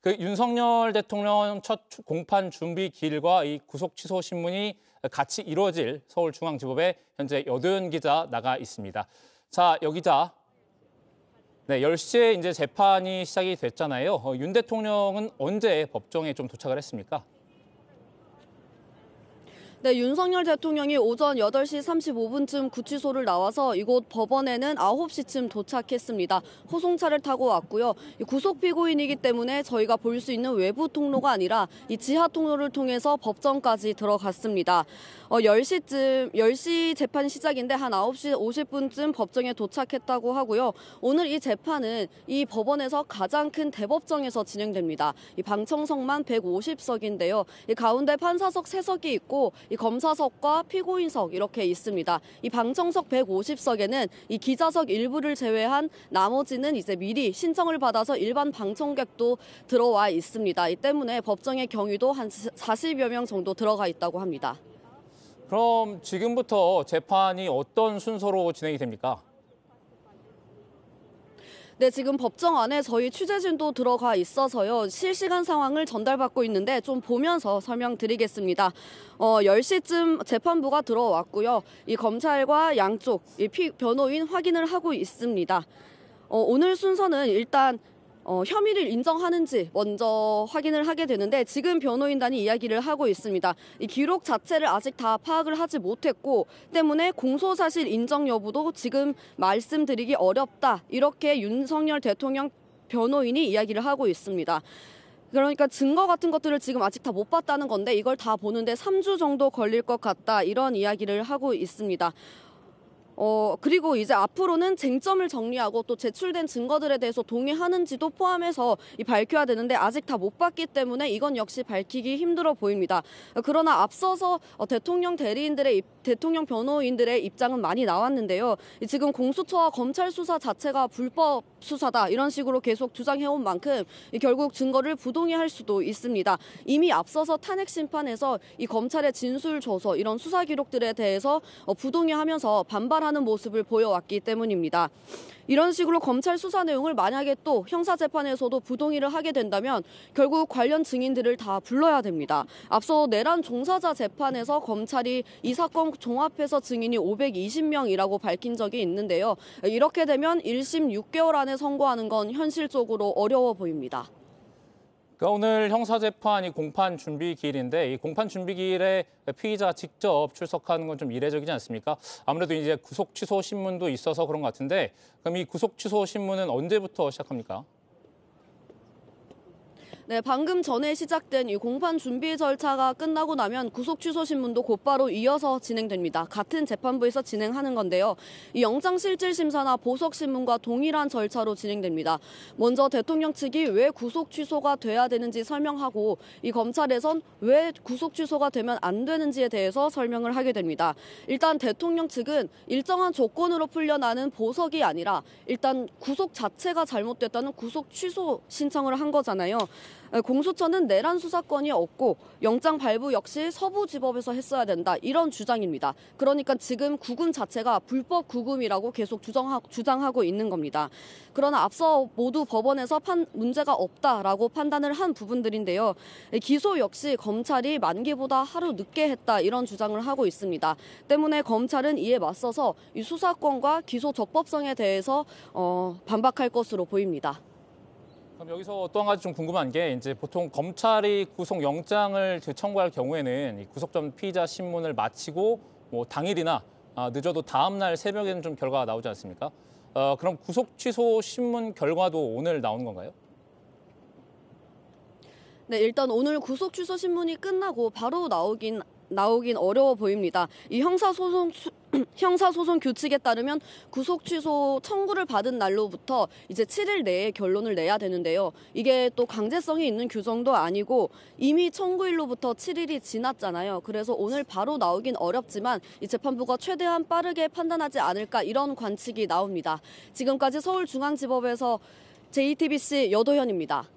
그 윤석열 대통령 첫 공판 준비 기일과 이 구속 취소 신문이 같이 이루어질 서울중앙지법에 현재 여도현 기자 나가 있습니다. 자, 여 기자. 네, 10시에 이제 재판이 시작이 됐잖아요. 윤 대통령은 언제 법정에 좀 도착을 했습니까? 네, 윤석열 대통령이 오전 8시 35분쯤 구치소를 나와서 이곳 법원에는 9시쯤 도착했습니다. 호송차를 타고 왔고요. 구속 피고인이기 때문에 저희가 볼 수 있는 외부 통로가 아니라 이 지하 통로를 통해서 법정까지 들어갔습니다. 10시 재판 시작인데 한 9시 50분쯤 법정에 도착했다고 하고요. 오늘 이 재판은 이 법원에서 가장 큰 대법정에서 진행됩니다. 이 방청석만 150석인데요. 이 가운데 판사석 3석이 있고 이 검사석과 피고인석 이렇게 있습니다. 이 방청석 150석에는 이 기자석 일부를 제외한 나머지는 이제 미리 신청을 받아서 일반 방청객도 들어와 있습니다. 이 때문에 법정의 경위도 한 40여 명 정도 들어가 있다고 합니다. 그럼 지금부터 재판이 어떤 순서로 진행이 됩니까? 네, 지금 법정 안에 저희 취재진도 들어가 있어서요. 실시간 상황을 전달받고 있는데 좀 보면서 설명드리겠습니다. 10시쯤 재판부가 들어왔고요. 이 검찰과 양쪽 변호인 확인을 하고 있습니다. 오늘 순서는 일단 혐의를 인정하는지 먼저 확인을 하게 되는데 지금 변호인단이 이야기를 하고 있습니다. 이 기록 자체를 아직 다 파악을 하지 못했고 때문에 공소사실 인정 여부도 지금 말씀드리기 어렵다. 이렇게 윤석열 대통령 변호인이 이야기를 하고 있습니다. 그러니까 증거 같은 것들을 지금 아직 다 못 봤다는 건데 이걸 다 보는데 3주 정도 걸릴 것 같다. 이런 이야기를 하고 있습니다. 그리고 이제 앞으로는 쟁점을 정리하고 또 제출된 증거들에 대해서 동의하는지도 포함해서 밝혀야 되는데 아직 다 못 봤기 때문에 이건 역시 밝히기 힘들어 보입니다. 그러나 앞서서 대통령 대통령 변호인들의 입장은 많이 나왔는데요. 지금 공수처와 검찰 수사 자체가 불법 수사다 이런 식으로 계속 주장해온 만큼 결국 증거를 부동의할 수도 있습니다. 이미 앞서서 탄핵 심판에서 이 검찰의 진술 조서 이런 수사 기록들에 대해서 부동의하면서 반발하는 모습을 보여왔기 때문입니다. 이런 식으로 검찰 수사 내용을 만약에 또 형사재판에서도 부동의를 하게 된다면 결국 관련 증인들을 다 불러야 됩니다. 앞서 내란 종사자 재판에서 검찰이 이 사건 종합해서 증인이 520명이라고 밝힌 적이 있는데요. 이렇게 되면 1심 6개월 안에 선고하는 건 현실적으로 어려워 보입니다. 오늘 형사재판이 공판 준비 기일인데 이 공판 준비 기일에 피의자가 직접 출석하는 건 좀 이례적이지 않습니까? 아무래도 이제 구속 취소 신문도 있어서 그런 것 같은데 그럼 이 구속 취소 신문은 언제부터 시작합니까? 네, 방금 전에 시작된 이 공판 준비 절차가 끝나고 나면 구속 취소 신문도 곧바로 이어서 진행됩니다. 같은 재판부에서 진행하는 건데요. 이 영장 실질 심사나 보석 신문과 동일한 절차로 진행됩니다. 먼저 대통령 측이 왜 구속 취소가 돼야 되는지 설명하고 이 검찰에선 왜 구속 취소가 되면 안 되는지에 대해서 설명을 하게 됩니다. 일단 대통령 측은 일정한 조건으로 풀려나는 보석이 아니라 일단 구속 자체가 잘못됐다는 구속 취소 신청을 한 거잖아요. 공수처는 내란 수사권이 없고 영장 발부 역시 서부지법에서 했어야 된다. 이런 주장입니다. 그러니까 지금 구금 자체가 불법 구금이라고 계속 주장하고 있는 겁니다. 그러나 앞서 모두 법원에서 문제가 없다라고 판단을 한 부분들인데요. 기소 역시 검찰이 만기보다 하루 늦게 했다. 이런 주장을 하고 있습니다. 때문에 검찰은 이에 맞서서 이 수사권과 기소 적법성에 대해서 반박할 것으로 보입니다. 그럼 여기서 또 한 가지 좀 궁금한 게 이제 보통 검찰이 구속 영장을 청구할 경우에는 이 구속 전 피의자 신문을 마치고 뭐 당일이나 늦어도 다음 날 새벽에는 좀 결과가 나오지 않습니까? 그럼 구속 취소 신문 결과도 오늘 나오는 건가요? 네, 일단 오늘 구속 취소 신문이 끝나고 바로 나오긴 어려워 보입니다. 이 형사소송 규칙에 따르면 구속 취소 청구를 받은 날로부터 이제 7일 내에 결론을 내야 되는데요. 이게 또 강제성이 있는 규정도 아니고 이미 청구일로부터 7일이 지났잖아요. 그래서 오늘 바로 나오긴 어렵지만 이 재판부가 최대한 빠르게 판단하지 않을까 이런 관측이 나옵니다. 지금까지 서울중앙지법에서 JTBC 여도현입니다.